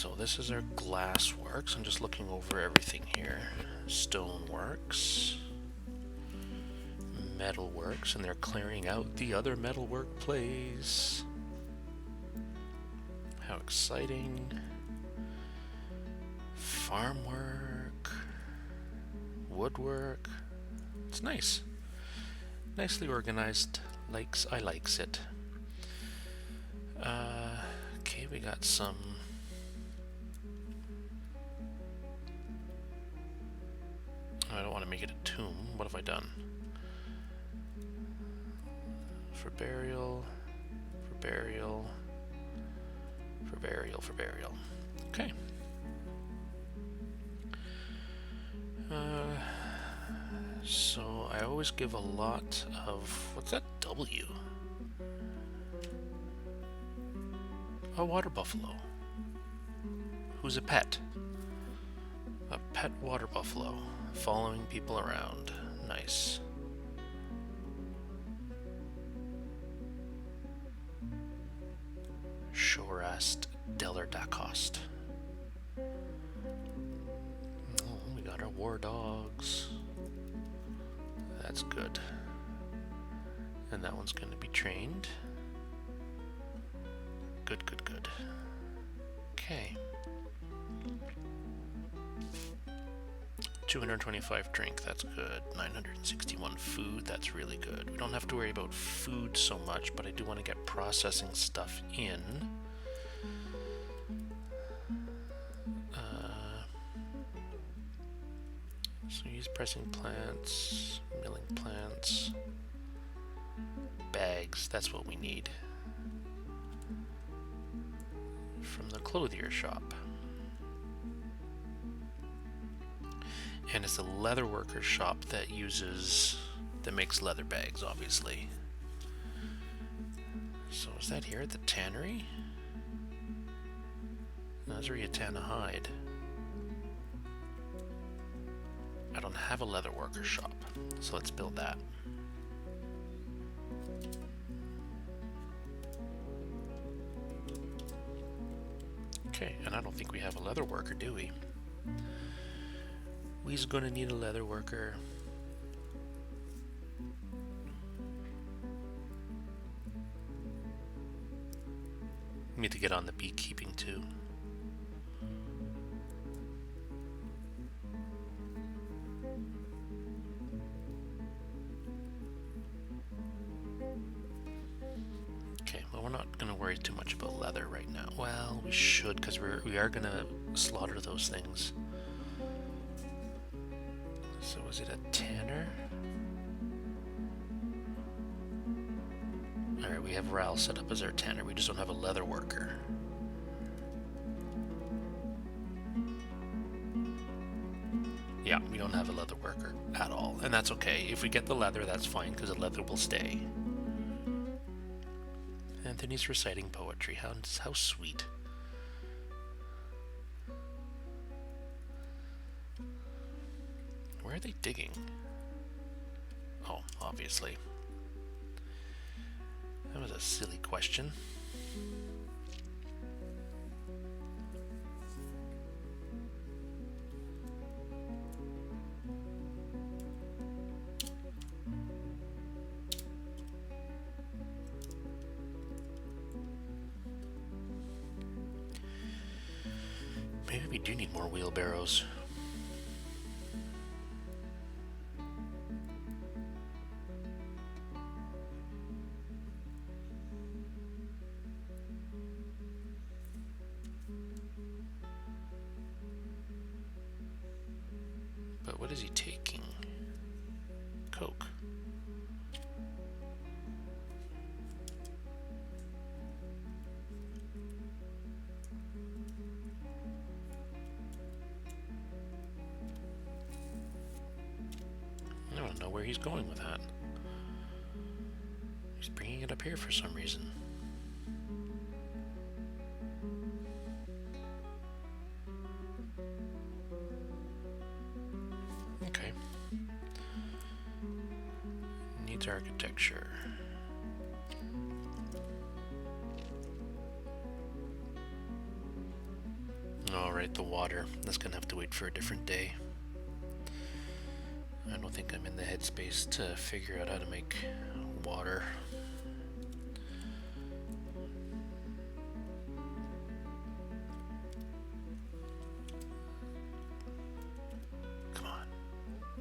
So this is our glass works. I'm just looking over everything here. Stone works, metal works, and they're clearing out the other metal work place. How exciting. Farm work, woodwork. It's nice. Nicely organized. I likes it. Okay, we got some I don't want to make it a tomb. What have I done? For burial, for burial, for burial, for burial. Okay. So I always give a lot of... What's that W? A water buffalo. Who's a pet? A pet water buffalo. Following people around. Nice. Shorast Deller Dacost. Oh, we got our war dogs. That's good. And that one's going to be trained. Good, good, good. Okay. 225 drink, that's good. 961 food, that's really good. We don't have to worry about food so much, but I do want to get processing stuff in. So use pressing plants, milling plants, bags, that's what we need. From the clothier shop. And it's a leather worker shop that makes leather bags, obviously. So is that here at the tannery? No, that's where you tan a hide. I don't have a leather worker shop, so let's build that. Okay, and I don't think we have a leather worker, do we? We's gonna need a leather worker. We need to get on the beekeeping too. Okay, well, we're not gonna worry too much about leather right now. Well, we should, because we are gonna slaughter those things. So is it a tanner? Alright, we have Ral set up as our tanner. We just don't have a leather worker. Yeah, we don't have a leather worker at all. And that's okay. If we get the leather, that's fine, because the leather will stay. Anthony's reciting poetry. How sweet. Where are they digging? Oh, obviously. That was a silly question. Maybe we do need more wheelbarrows. But what is he taking? Coke. I don't know where he's going with that. He's bringing it up here for some reason. Okay. Needs architecture. Alright, the water. That's gonna have to wait for a different day. I don't think I'm in the headspace to figure out how to make water. Come on.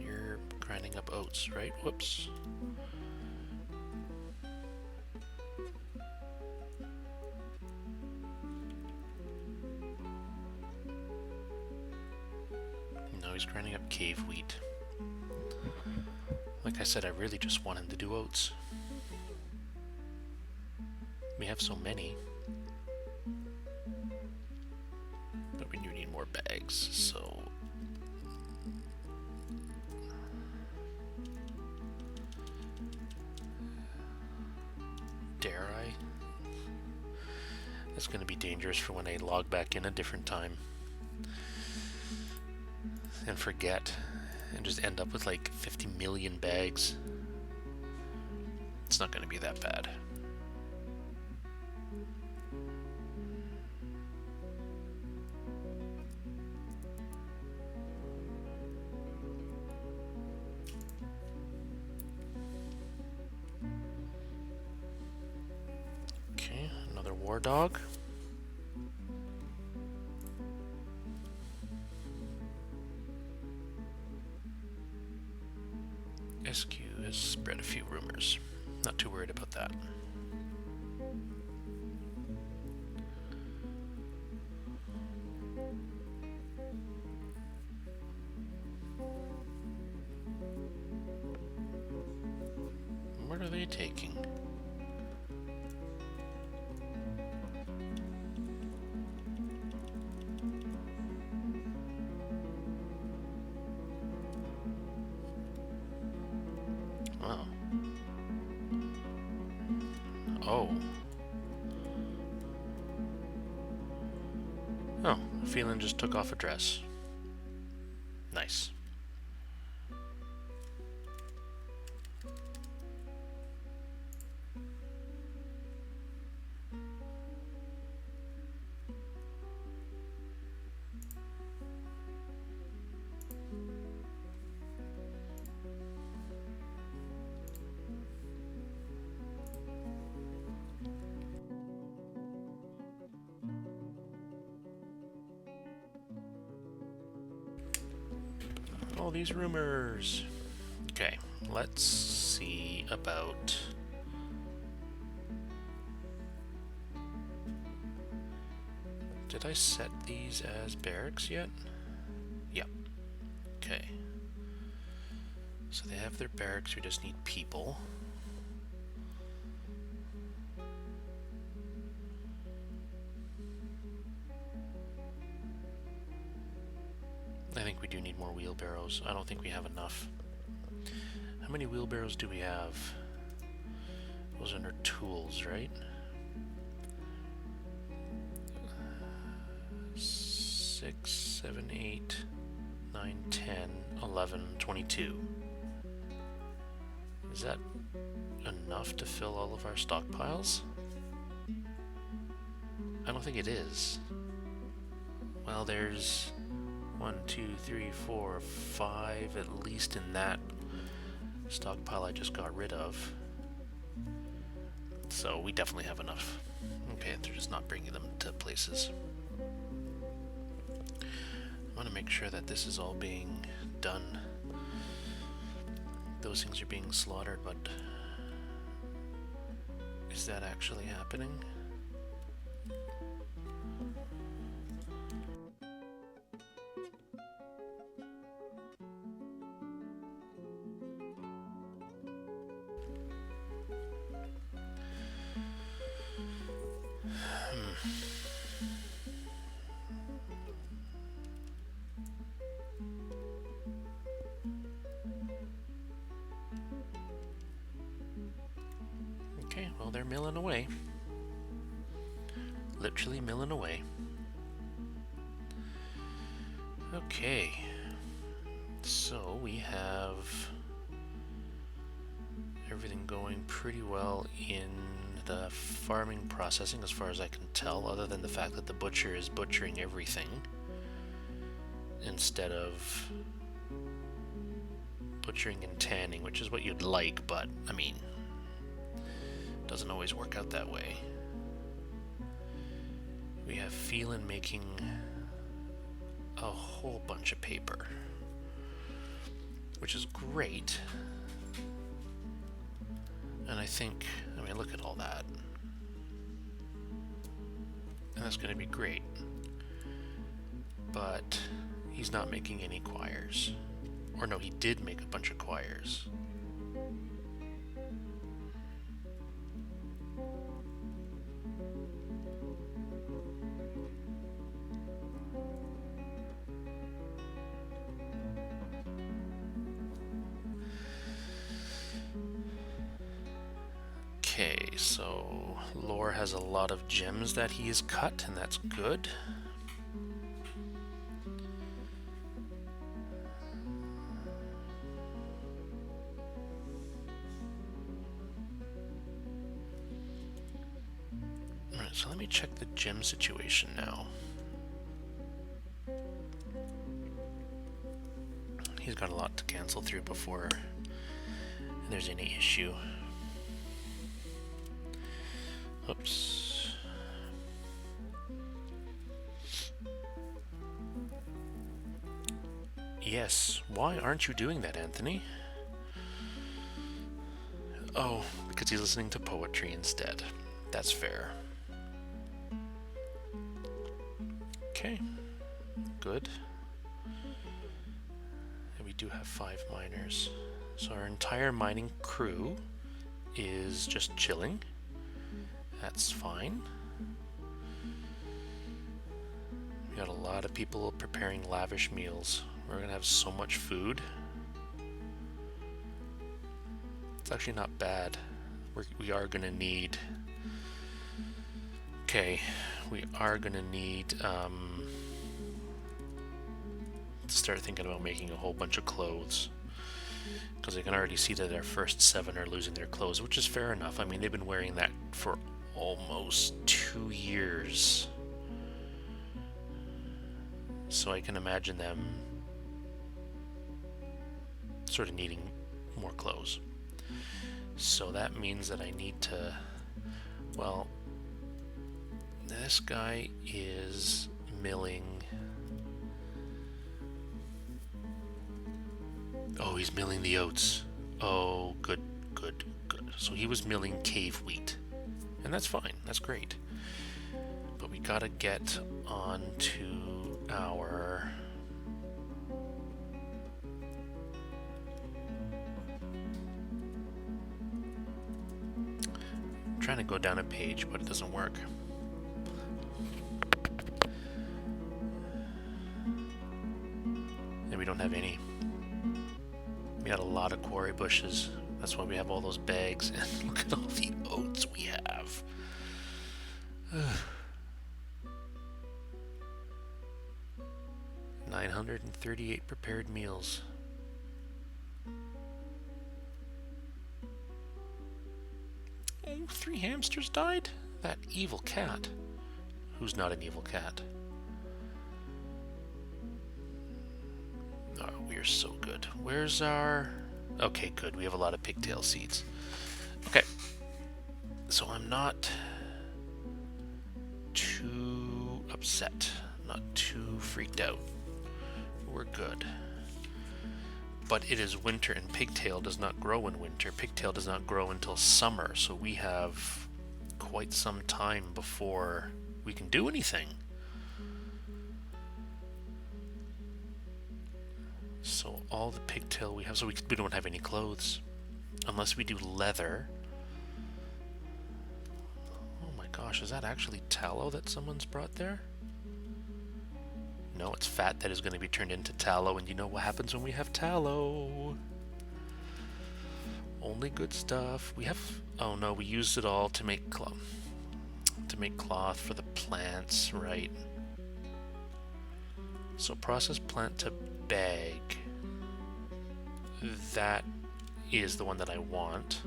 You're grinding up oats, right? Whoops. No, he's grinding up cave wheat. Like I said, I really just want him to do oats. We have so many. But we do need more bags, so... Dare I? That's going to be dangerous for when I log back in a different time. And forget. And just end up with like 50 million bags. It's not going to be that bad. Okay, another war dog. SQ has spread a few rumors. Not too worried about that. What are they taking? Wow. Oh. Oh, Phelan just took off a dress. Nice. All these rumors. Okay, let's see about... Did I set these as barracks yet? Yep. Okay. So they have their barracks, we just need people. I think we do need more wheelbarrows. I don't think we have enough. How many wheelbarrows do we have? Those are under tools, right? 6, 7, 8, 9, 10, 11, 22. Is that enough to fill all of our stockpiles? I don't think it is. Well, there's 1, 2, 3, 4, 5, at least in that stockpile I just got rid of. So we definitely have enough. Okay, they're just not bringing them to places. I want to make sure that this is all being done. Those things are being slaughtered, but is that actually happening? Okay, well, they're milling away. Literally milling away. Okay. So we have everything going pretty well in the farming processing as far as I can tell, other than the fact that the butcher is butchering everything. instead of butchering and tanning, which is what you'd like, but I mean, doesn't always work out that way. We have Phelan making a whole bunch of paper, which is great. And I think, I mean, look at all that. And that's going to be great. But he's not making any quires. Or no, he did make a bunch of quires. Okay, so Lore has a lot of gems that he has cut, and that's good. Alright, so let me check the gem situation now. He's got a lot to cancel through before there's any issue. Oops. Yes, why aren't you doing that, Anthony? Oh, because he's listening to poetry instead. That's fair. Okay, good. And we do have 5 miners. So our entire mining crew is just chilling. That's fine. We got a lot of people preparing lavish meals. We're gonna have so much food. It's actually not bad. We are gonna need... Okay, we are gonna need to start thinking about making a whole bunch of clothes. Because I can already see that our first 7 are losing their clothes, which is fair enough. I mean, they've been wearing that for almost 2 years. So I can imagine them sort of needing more clothes. So that means that I need to, well, this guy is milling. Oh, he's milling the oats. Oh, good, good, good. So he was milling cave wheat. And that's fine, that's great. But we gotta get on to our... I'm trying to go down a page, but it doesn't work. And we don't have any. We got a lot of quarry bushes. That's why we have all those bags. And look at all the oats we have. 938 prepared meals. Oh, 3 hamsters died? That evil cat. Who's not an evil cat? Oh, we are so good. Where's our... Okay, good. We have a lot of pigtail seeds. Okay. So I'm not too upset. Not too freaked out. We're good. But it is winter, and pigtail does not grow in winter. Pigtail does not grow until summer, so we have quite some time before we can do anything. So all the pigtail we have, so we don't have any clothes. Unless we do leather. Oh my gosh, is that actually tallow that someone's brought there? No, it's fat that is going to be turned into tallow, and you know what happens when we have tallow. Only good stuff. We have... Oh no, we used it all to make cloth for the plants, right? So process plant to bag. That is the one that I want.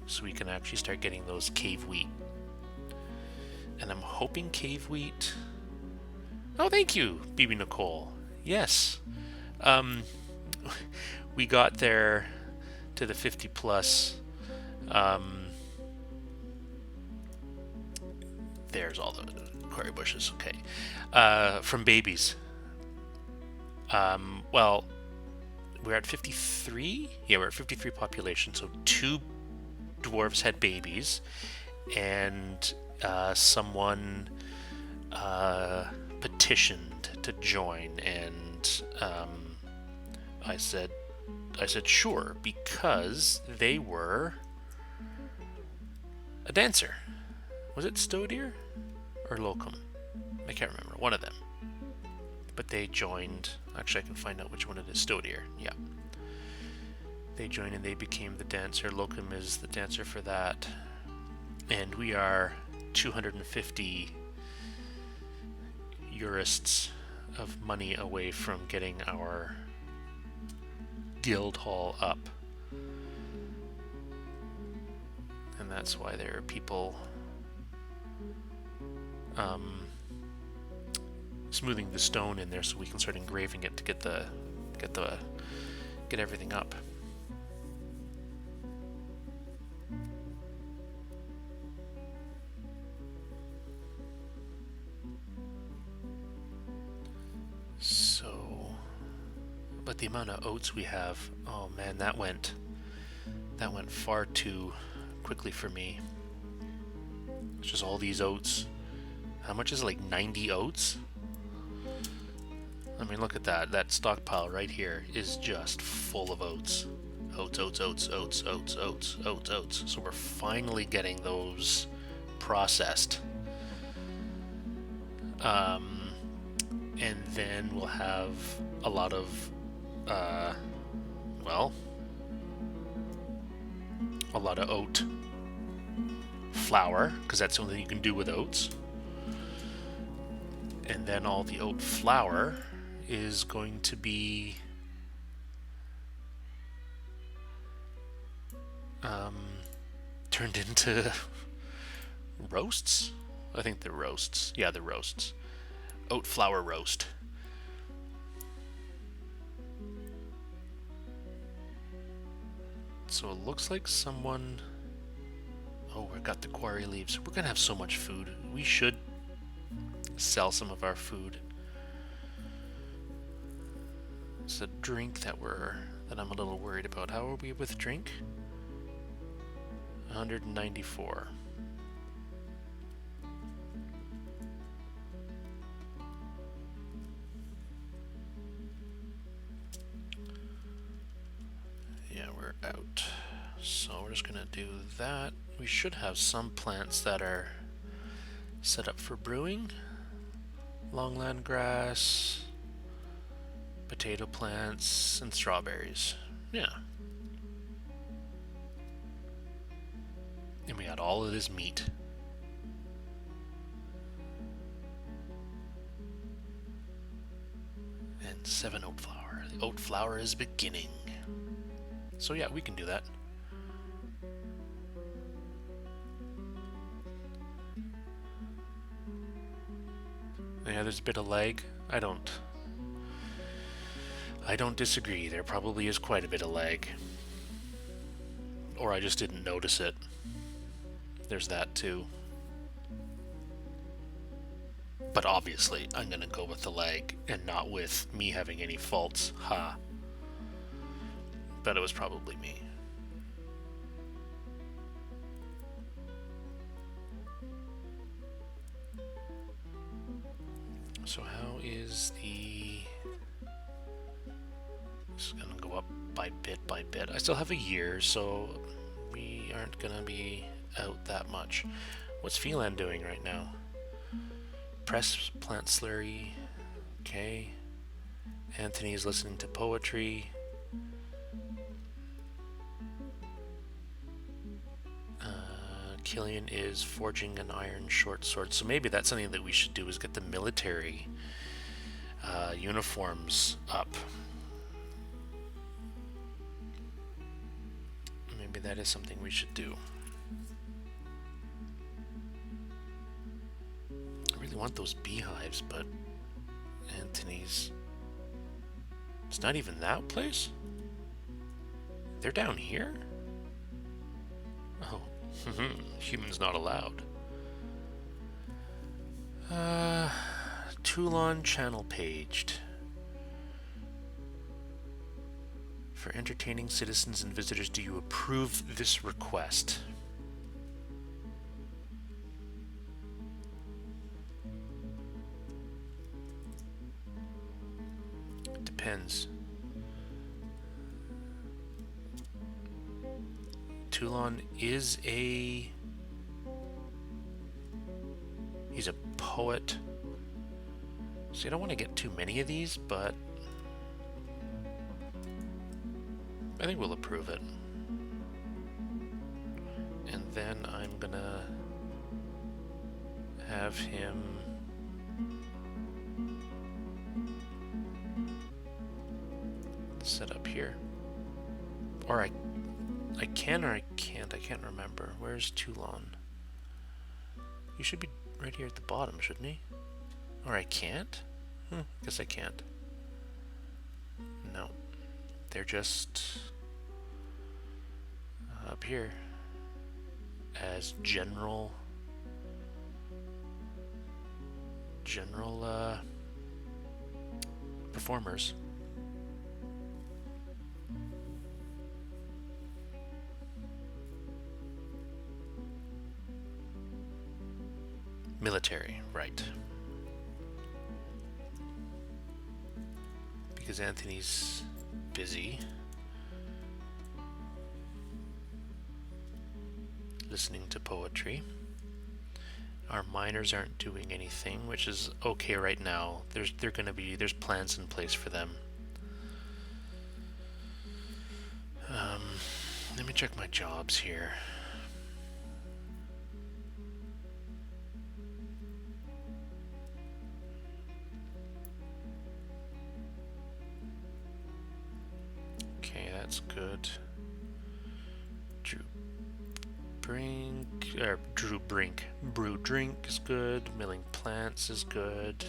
So we can actually start getting those cave wheat. And I'm hoping cave wheat... Oh, thank you, BB Nicole. Yes. Um, we got there to the 50 plus. Um, there's all the quarry bushes. Okay. From babies. Well, we're at 53. Yeah, we're at 53 population. So 2 dwarves had babies, and someone petitioned to join, and I said sure, because they were a dancer. Was it Stodier or Locum? I can't remember. One of them. But they joined. Actually, I can find out which one it is. Stodier. Yeah. They joined and they became the dancer. Locum is the dancer for that. And we are 250 jurists of money away from getting our guild hall up. And that's why there are people smoothing the stone in there so we can start engraving it to get everything up. So, but the amount of oats we have, oh man, that went far too quickly for me. It's just all these oats. How much is it, like 90 oats? I mean, look at that. That stockpile right here is just full of oats. Oats, oats, oats, oats, oats, oats, oats, oats. So we're finally getting those processed. And then we'll have a lot of, well, a lot of oat flour, because that's the only thing you can do with oats. And then all the oat flour is going to be turned into roasts. I think they're roasts. Yeah, they're roasts. Oat flour roast. So it looks like someone... Oh, we got the quarry leaves. We're gonna have so much food. We should sell some of our food. It's a drink that I'm a little worried about. How are we with drink? 194. Yeah, we're out. So we're just gonna do that. We should have some plants that are set up for brewing. Longland grass, potato plants, and strawberries. Yeah. And we got all of this meat. And 7 oat flour. The oat flour is beginning. So yeah, we can do that. Yeah, there's a bit of lag. I don't disagree. There probably is quite a bit of lag. Or I just didn't notice it. There's that too. But obviously, I'm gonna go with the lag and not with me having any faults. Ha. But it was probably me. So how is the... This is gonna go up by bit. I still have a year, so we aren't gonna be out that much. What's Phelan doing right now? Press plant slurry. Okay. Anthony's listening to poetry. Killian is forging an iron short sword. So maybe that's something that we should do, is get the military uniforms up. Maybe that is something we should do. I really want those beehives, but Anthony's It's not even that place? They're down here? Oh, humans not allowed. Toulon channel paged. For entertaining citizens and visitors, do you approve this request? It depends. Toulon is a... he's a poet. See, I don't want to get too many of these, but I think we'll approve it. And then I'm gonna have him set up here. Or I can or I can't. I can't remember. Where's Toulon? He should be right here at the bottom, shouldn't he? Or I can't? Guess I can't. No. They're just up here as general performers. Military, right. Because Anthony's busy listening to poetry. Our miners aren't doing anything, which is okay right now. There's plans in place for them. Let me check my jobs here. Okay, that's good. Brew drink is good. Milling plants is good.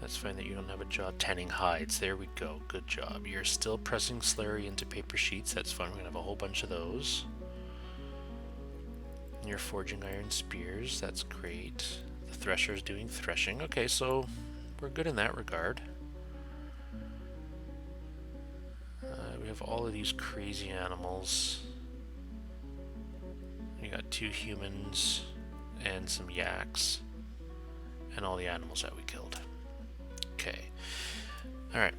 That's fine that you don't have a job. Tanning hides. There we go. Good job. You're still pressing slurry into paper sheets. That's fun. We're gonna have a whole bunch of those. And you're forging iron spears. That's great. The thresher's doing threshing. Okay, so we're good in that regard. We have all of these crazy animals. We got 2 humans and some yaks and all the animals that we killed. Okay. Alright.